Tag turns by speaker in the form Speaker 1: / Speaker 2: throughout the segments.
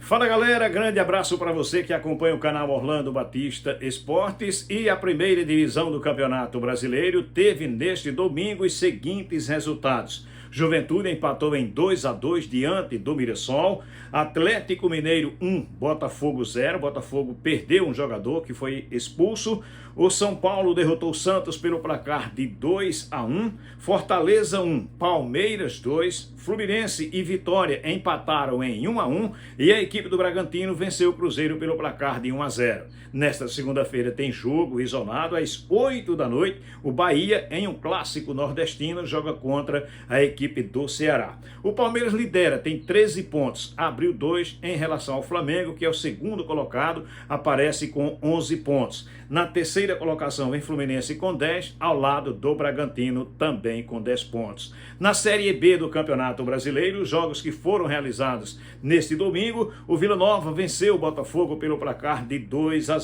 Speaker 1: Fala galera, grande abraço para você que acompanha o canal Orlando Batista Esportes. E a primeira divisão do Campeonato Brasileiro teve neste domingo os seguintes resultados: Juventude empatou em 2-2 diante do Mirassol. Atlético Mineiro 1, Botafogo 0. Botafogo perdeu um jogador que foi expulso. O São Paulo derrotou o Santos pelo placar de 2-1. Fortaleza 1, Palmeiras 2. Fluminense e Vitória empataram em 1-1. E a equipe do Bragantino venceu o Cruzeiro pelo placar de 1-0. Nesta segunda-feira tem jogo isolado às 8 da noite. O Bahia, em um clássico nordestino, joga contra a equipe do Ceará. O Palmeiras lidera, tem 13 pontos, abriu 2 em relação ao Flamengo, que é o segundo colocado, aparece com 11 pontos. Na terceira colocação vem Fluminense com 10, ao lado do Bragantino também com 10 pontos. Na Série B do Campeonato Brasileiro, os jogos que foram realizados neste domingo, o Vila Nova venceu o Botafogo pelo placar de 2-0.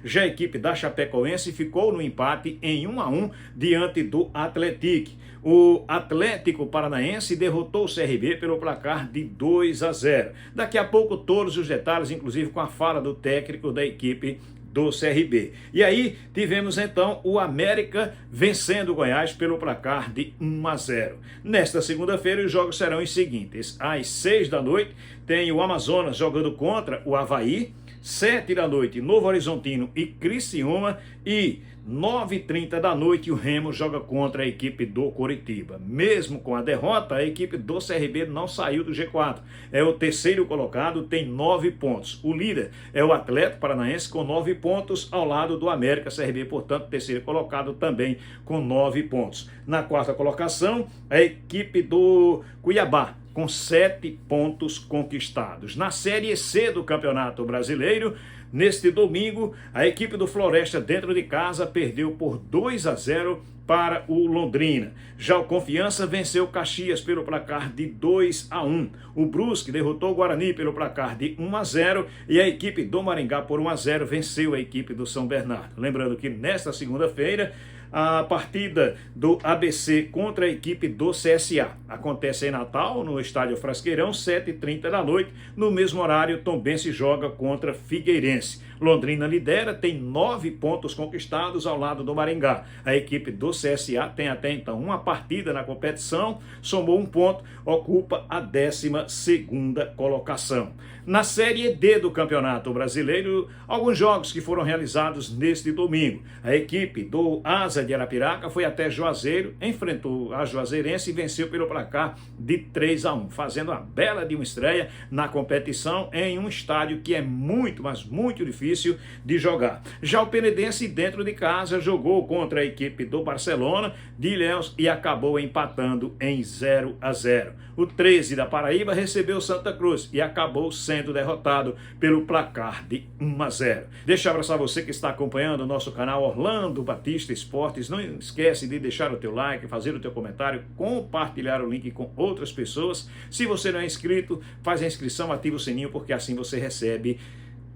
Speaker 1: Já a equipe da Chapecoense ficou no empate em 1-1 diante do Atlético. O Atlético Paranaense derrotou o CRB pelo placar de 2-0. Daqui a pouco todos os detalhes, inclusive com a fala do técnico da equipe do CRB. E aí tivemos então o América vencendo o Goiás pelo placar de 1-0. Nesta segunda-feira os jogos serão os seguintes: às 6 da noite tem o Amazonas jogando contra o Avaí, 7 da noite Novo Horizontino e Criciúma, e 9h30 da noite o Remo joga contra a equipe do Coritiba. Mesmo com a derrota, a equipe do CRB não saiu do G4. É o terceiro colocado, tem 9 pontos. O líder é o Atlético Paranaense com 9 pontos, ao lado do América. CRB, portanto, terceiro colocado também com 9 pontos. Na quarta colocação, a equipe do Cuiabá, com 7 pontos conquistados. Na Série C do Campeonato Brasileiro, neste domingo, a equipe do Floresta dentro de casa perdeu por 2-0 para o Londrina. Já o Confiança venceu o Caxias pelo placar de 2-1. O Brusque derrotou o Guarani pelo placar de 1-0 e a equipe do Maringá por 1-0 venceu a equipe do São Bernardo. Lembrando que nesta segunda-feira a partida do ABC contra a equipe do CSA acontece em Natal, no estádio Frasqueirão, 7h30 da noite. No mesmo horário, Tombense joga contra Figueirense. Londrina lidera, tem 9 pontos conquistados ao lado do Maringá. A equipe do CSA tem até então uma partida na competição, somou 1 ponto, ocupa a 12ª colocação. Na Série D do Campeonato Brasileiro, alguns jogos que foram realizados neste domingo. A equipe do Asa de Arapiraca foi até Juazeiro, enfrentou a Juazeirense e venceu pelo placar de 3-1, fazendo uma bela de uma estreia na competição em um estádio que é muito, mas muito difícil de jogar. Já o Penedense, dentro de casa, jogou contra a equipe do Barcelona de Ilhéus e acabou empatando em 0-0. O 13 da Paraíba recebeu Santa Cruz e acabou sendo derrotado pelo placar de 1-0. Deixa eu abraçar você que está acompanhando o nosso canal Orlando Batista Esportes. Não esquece de deixar o teu like, fazer o teu comentário, compartilhar o link com outras pessoas. Se você não é inscrito, faz a inscrição, ativa o sininho, porque assim você recebe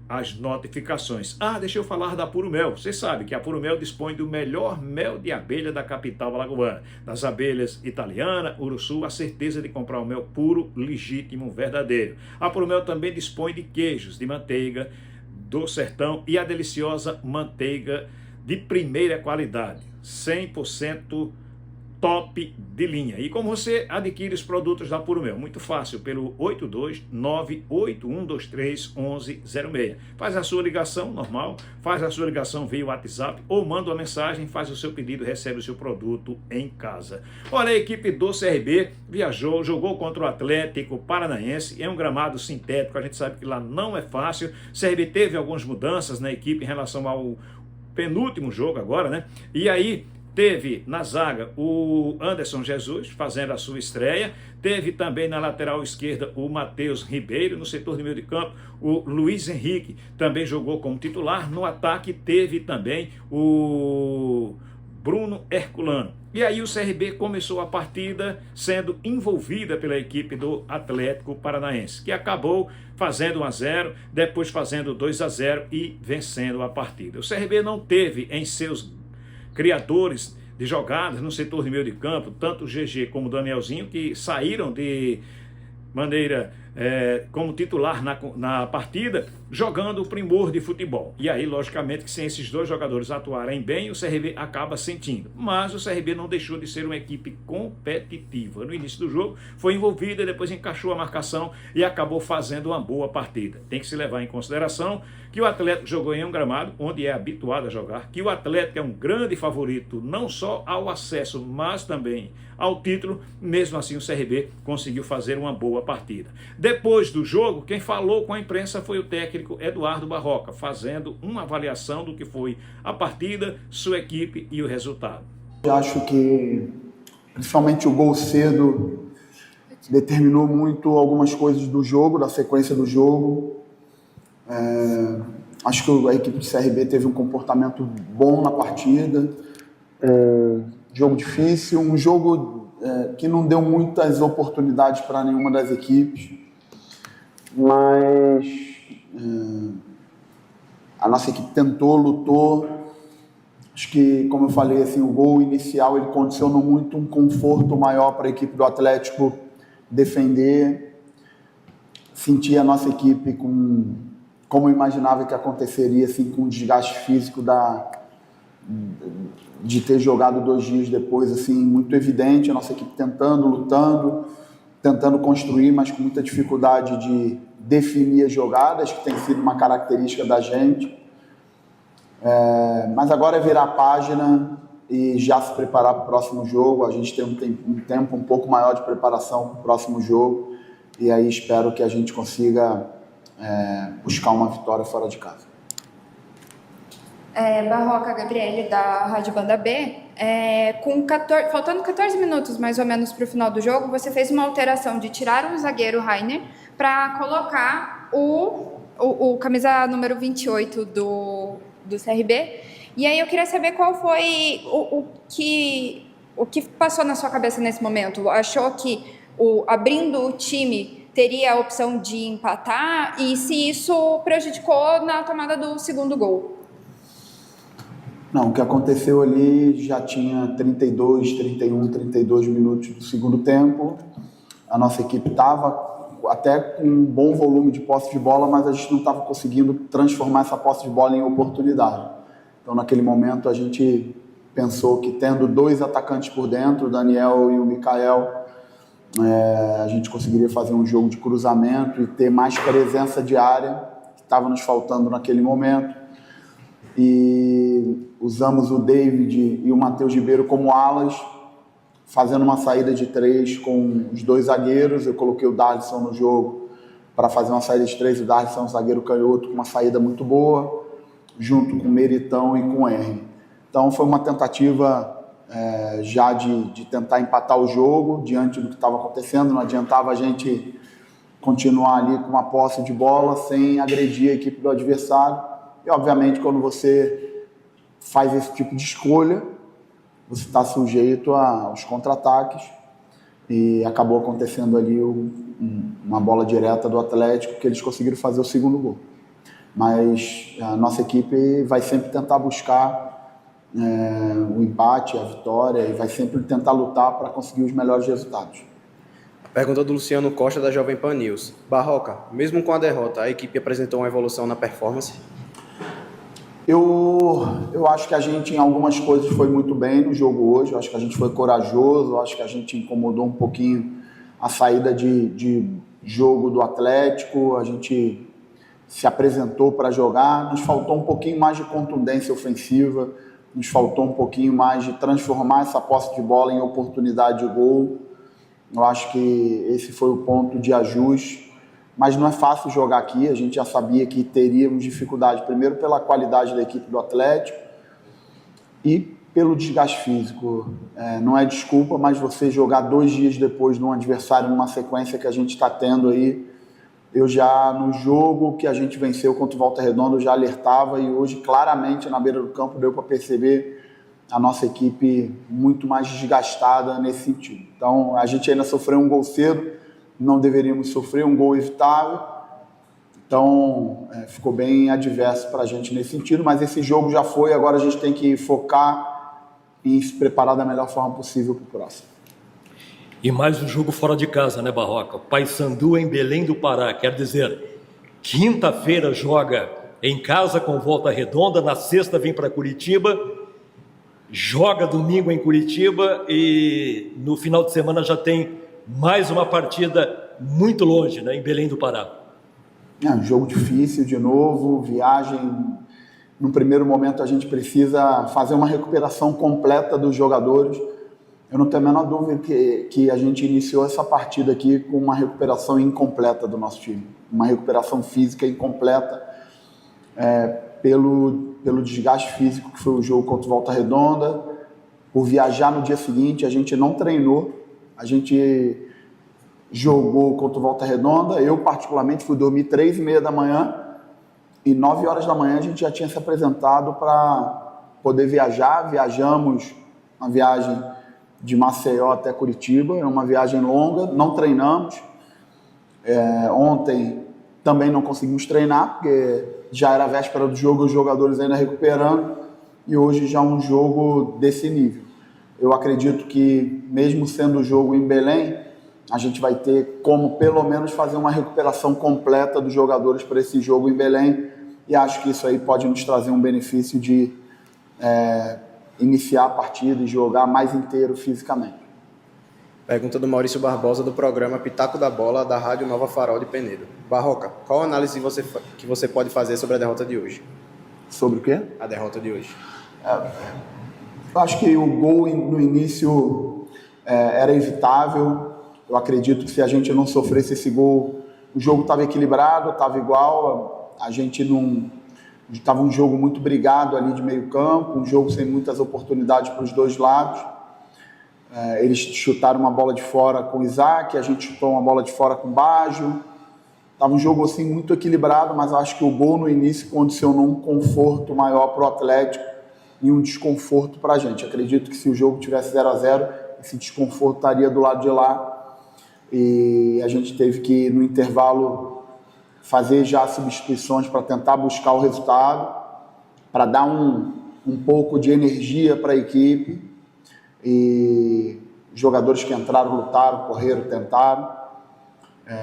Speaker 1: as notificações. Deixa eu falar da Puro Mel. Você sabe que a Puro Mel dispõe do melhor mel de abelha da capital alagoana. Das abelhas italiana, Uruçu, a certeza de comprar um mel puro, legítimo, verdadeiro. A Puro Mel também dispõe de queijos de manteiga do sertão e a deliciosa manteiga de primeira qualidade, 100% top de linha. E como você adquire os produtos da Puro Mel? Muito fácil, pelo 82981231106. Faz a sua ligação normal, faz a sua ligação via WhatsApp ou manda uma mensagem, faz o seu pedido, recebe o seu produto em casa. Olha, a equipe do CRB viajou, jogou contra o Atlético Paranaense, é um gramado sintético, a gente sabe que lá não é fácil. O CRB teve algumas mudanças na equipe em relação ao penúltimo jogo agora, né? E aí teve na zaga o Anderson Jesus fazendo a sua estreia, teve também na lateral esquerda o Matheus Ribeiro, no setor de meio de campo o Luiz Henrique também jogou como titular, no ataque teve também o Bruno Herculano. E aí o CRB começou a partida sendo envolvida pela equipe do Atlético Paranaense, que acabou fazendo 1-0, depois fazendo 2-0 e vencendo a partida. O CRB não teve em seus criadores de jogadas no setor de meio de campo, tanto o GG como o Danielzinho, que saíram de maneira como titular na partida, jogando o primor de futebol. E aí, logicamente, que sem esses dois jogadores atuarem bem, o CRB acaba sentindo. Mas o CRB não deixou de ser uma equipe competitiva. No início do jogo, foi envolvida, depois encaixou a marcação e acabou fazendo uma boa partida. Tem que se levar em consideração que o Atlético jogou em um gramado onde é habituado a jogar, que o Atlético é um grande favorito, não só ao acesso, mas também ao título. Mesmo assim, o CRB conseguiu fazer uma boa partida. Depois do jogo, quem falou com a imprensa foi o técnico Eduardo Barroca, fazendo uma avaliação do que foi a partida, sua equipe e o resultado.
Speaker 2: Eu acho que, principalmente o gol cedo, determinou muito algumas coisas do jogo, da sequência do jogo. Acho que a equipe do CRB teve um comportamento bom na partida. Jogo difícil, um jogo que não deu muitas oportunidades para nenhuma das equipes, mas a nossa equipe tentou, lutou. Acho que, como eu falei, assim, o gol inicial ele condicionou muito um conforto maior para a equipe do Atlético defender. Sentir a nossa equipe como eu imaginava que aconteceria, assim, com o desgaste físico de ter jogado 2 dias depois, assim, muito evidente, a nossa equipe tentando, lutando, tentando construir, mas com muita dificuldade de definir as jogadas, que tem sido uma característica da gente. Mas agora é virar a página e já se preparar para o próximo jogo. A gente tem um tempo um pouco maior de preparação para o próximo jogo, e aí espero que a gente consiga buscar uma vitória fora de casa.
Speaker 3: Barroca, Gabriele, da Rádio Banda B. Faltando 14 minutos mais ou menos para o final do jogo, você fez uma alteração de tirar o zagueiro Rainer para colocar o camisa número 28 do CRB. E aí eu queria saber qual foi o que passou na sua cabeça nesse momento. Achou que abrindo o time teria a opção de empatar, e se isso prejudicou na tomada do segundo gol?
Speaker 2: Não, o que aconteceu ali já tinha 32 minutos do segundo tempo. A nossa equipe estava até com um bom volume de posse de bola, mas a gente não estava conseguindo transformar essa posse de bola em oportunidade. Então, naquele momento, a gente pensou que, tendo 2 atacantes por dentro, o Daniel e o Mikael, a gente conseguiria fazer um jogo de cruzamento e ter mais presença de área, que estava nos faltando naquele momento. E usamos o David e o Matheus Ribeiro como alas, fazendo uma saída de 3 com os 2 zagueiros. Eu coloquei o Darlison no jogo para fazer uma saída de 3. O Darlison é um zagueiro canhoto com uma saída muito boa, junto com o Meritão e com o Henry. Então foi uma tentativa já de tentar empatar o jogo diante do que estava acontecendo. Não adiantava a gente continuar ali com uma posse de bola sem agredir a equipe do adversário. E, obviamente, quando você faz esse tipo de escolha, você está sujeito aos contra-ataques, e acabou acontecendo ali uma bola direta do Atlético, que eles conseguiram fazer o segundo gol. Mas a nossa equipe vai sempre tentar buscar o empate, a vitória, e vai sempre tentar lutar para conseguir os melhores resultados.
Speaker 4: Pergunta do Luciano Costa, da Jovem Pan News. Barroca, mesmo com a derrota, a equipe apresentou uma evolução na performance?
Speaker 2: Eu acho que a gente, em algumas coisas, foi muito bem no jogo hoje. Eu acho que a gente foi corajoso, eu acho que a gente incomodou um pouquinho a saída de jogo do Atlético. A gente se apresentou para jogar. Nos faltou um pouquinho mais de contundência ofensiva, nos faltou um pouquinho mais de transformar essa posse de bola em oportunidade de gol. Eu acho que esse foi o ponto de ajuste. Mas não é fácil jogar aqui. A gente já sabia que teríamos dificuldade, primeiro pela qualidade da equipe do Atlético e pelo desgaste físico. Não é desculpa, mas você jogar 2 dias depois de um adversário numa sequência que a gente está tendo aí. Eu já, no jogo que a gente venceu contra o Volta Redonda, eu já alertava, e hoje claramente na beira do campo deu para perceber a nossa equipe muito mais desgastada nesse sentido. Então a gente ainda sofreu um gol cedo, não deveríamos sofrer, um gol evitável. Então ficou bem adverso para a gente nesse sentido, mas esse jogo já foi. Agora a gente tem que focar em se preparar da melhor forma possível para o próximo.
Speaker 5: E mais um jogo fora de casa, né, Barroca? Paysandu em Belém do Pará, quer dizer, quinta-feira joga em casa com Volta Redonda, na sexta vem para Curitiba, joga domingo em Curitiba e no final de semana já tem mais uma partida muito longe, né, em Belém do Pará.
Speaker 2: É um jogo difícil de novo, viagem. No primeiro momento a gente precisa fazer uma recuperação completa dos jogadores. Eu não tenho a menor dúvida que a gente iniciou essa partida aqui com uma recuperação incompleta do nosso time. Uma recuperação física incompleta pelo desgaste físico que foi o jogo contra o Volta Redonda. Por viajar no dia seguinte, a gente não treinou. A gente jogou contra o Volta Redonda. Eu, particularmente, fui dormir 3h30 da manhã e 9 horas da manhã a gente já tinha se apresentado para poder viajar. Viajamos uma viagem de Maceió até Curitiba, é uma viagem longa, não treinamos. Ontem também não conseguimos treinar, porque já era a véspera do jogo, os jogadores ainda recuperando, e hoje já um jogo desse nível. Eu acredito que, mesmo sendo o jogo em Belém, a gente vai ter como, pelo menos, fazer uma recuperação completa dos jogadores para esse jogo em Belém, e acho que isso aí pode nos trazer um benefício de iniciar a partida e jogar mais inteiro fisicamente.
Speaker 4: Pergunta do Maurício Barbosa, do programa Pitaco da Bola, da Rádio Nova Farol de Penedo. Barroca, qual a análise que você pode fazer sobre a derrota de hoje?
Speaker 2: Sobre o quê?
Speaker 4: A derrota de hoje.
Speaker 2: Eu acho que o gol no início era evitável. Eu acredito que se a gente não sofresse esse gol, o jogo estava equilibrado, estava igual. A gente não... Estava um jogo muito brigado ali de meio campo, um jogo sem muitas oportunidades para os dois lados. Eles chutaram uma bola de fora com o Isaac, a gente chutou uma bola de fora com o Baggio. Estava um jogo assim muito equilibrado, mas acho que o gol no início condicionou um conforto maior para o Atlético e um desconforto para a gente. Acredito que se o jogo tivesse 0-0, esse desconforto estaria do lado de lá. E a gente teve que, no intervalo, fazer já substituições para tentar buscar o resultado, para dar um pouco de energia para a equipe. E os jogadores que entraram lutaram, correram, tentaram,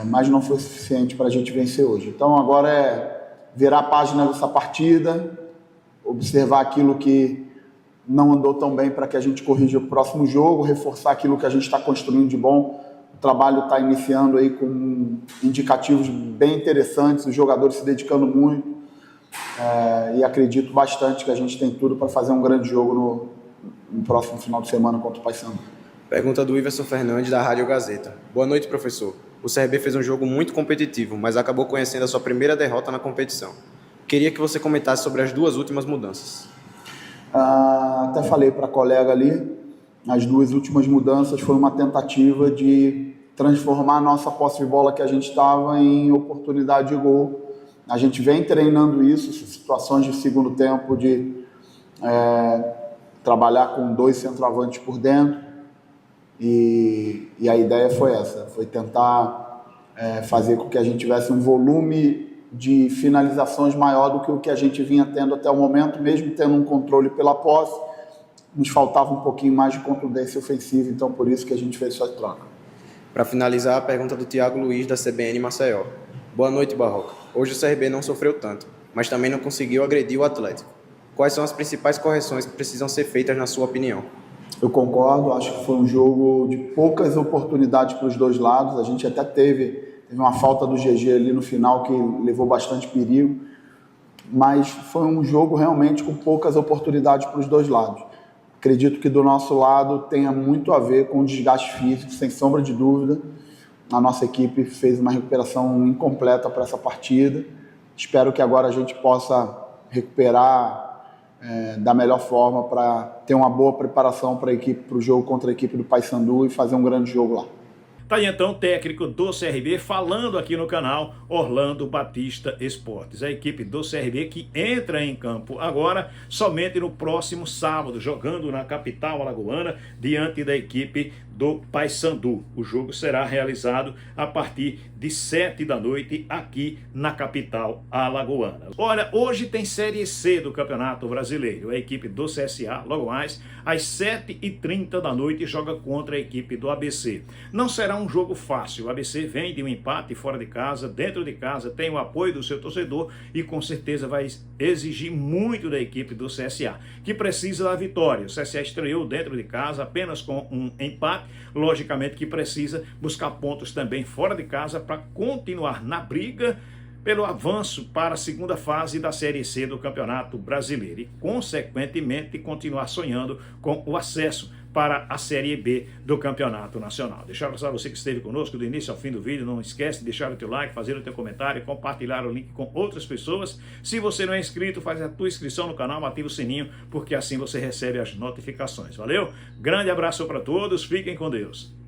Speaker 2: mas não foi suficiente para a gente vencer hoje. Então agora é virar a página dessa partida, observar aquilo que não andou tão bem para que a gente corrija o próximo jogo, reforçar aquilo que a gente está construindo de bom. O trabalho está iniciando aí com indicativos bem interessantes, os jogadores se dedicando muito, e acredito bastante que a gente tem tudo para fazer um grande jogo no próximo final de semana contra o Paysandu.
Speaker 4: Pergunta do Iverson Fernandes, da Rádio Gazeta. Boa noite, professor. O CRB fez um jogo muito competitivo, mas acabou conhecendo a sua primeira derrota na competição. Queria que você comentasse sobre as duas últimas mudanças.
Speaker 2: Até falei para a colega ali, as duas últimas mudanças foi uma tentativa de transformar a nossa posse de bola que a gente estava em oportunidade de gol. A gente vem treinando isso, situações de segundo tempo, de trabalhar com 2 centroavantes por dentro, e a ideia foi essa, foi tentar fazer com que a gente tivesse um volume de finalizações maior do que o que a gente vinha tendo até o momento, mesmo tendo um controle pela posse. Nos faltava um pouquinho mais de contundência ofensiva, então por isso que a gente fez essa troca.
Speaker 4: Para finalizar, a pergunta do Thiago Luiz, da CBN Maceió. Boa noite, Barroca. Hoje o CRB não sofreu tanto, mas também não conseguiu agredir o Atlético. Quais são as principais correções que precisam ser feitas, na sua opinião?
Speaker 2: Eu concordo, acho que foi um jogo de poucas oportunidades para os dois lados. A gente até teve uma falta do GG ali no final que levou bastante perigo, mas foi um jogo realmente com poucas oportunidades para os dois lados. Acredito que do nosso lado tenha muito a ver com o desgaste físico, sem sombra de dúvida. A nossa equipe fez uma recuperação incompleta para essa partida. Espero que agora a gente possa recuperar da melhor forma para ter uma boa preparação para o jogo contra a equipe do Paysandu e fazer um grande jogo lá.
Speaker 1: Tá aí então o técnico do CRB falando aqui no canal Orlando Batista Esportes. A equipe do CRB que entra em campo agora somente no próximo sábado, jogando na capital alagoana diante da equipe do Paysandu. O jogo será realizado a partir de 7 da noite aqui na capital alagoana. Olha, hoje tem Série C do Campeonato Brasileiro. A equipe do CSA, logo mais, às 7h30 da noite, joga contra a equipe do ABC. Não será um jogo fácil. O ABC vem de um empate fora de casa, dentro de casa, tem o apoio do seu torcedor e com certeza vai exigir muito da equipe do CSA, que precisa da vitória. O CSA estreou dentro de casa apenas com um empate, logicamente que precisa buscar pontos também fora de casa para continuar na briga pelo avanço para a segunda fase da Série C do Campeonato Brasileiro e, consequentemente, continuar sonhando com o acesso para a Série B do Campeonato Nacional. Deixar para você que esteve conosco do início ao fim do vídeo, não esquece de deixar o teu like, fazer o teu comentário, compartilhar o link com outras pessoas. Se você não é inscrito, faz a tua inscrição no canal, ativa o sininho, porque assim você recebe as notificações. Valeu? Grande abraço para todos, fiquem com Deus.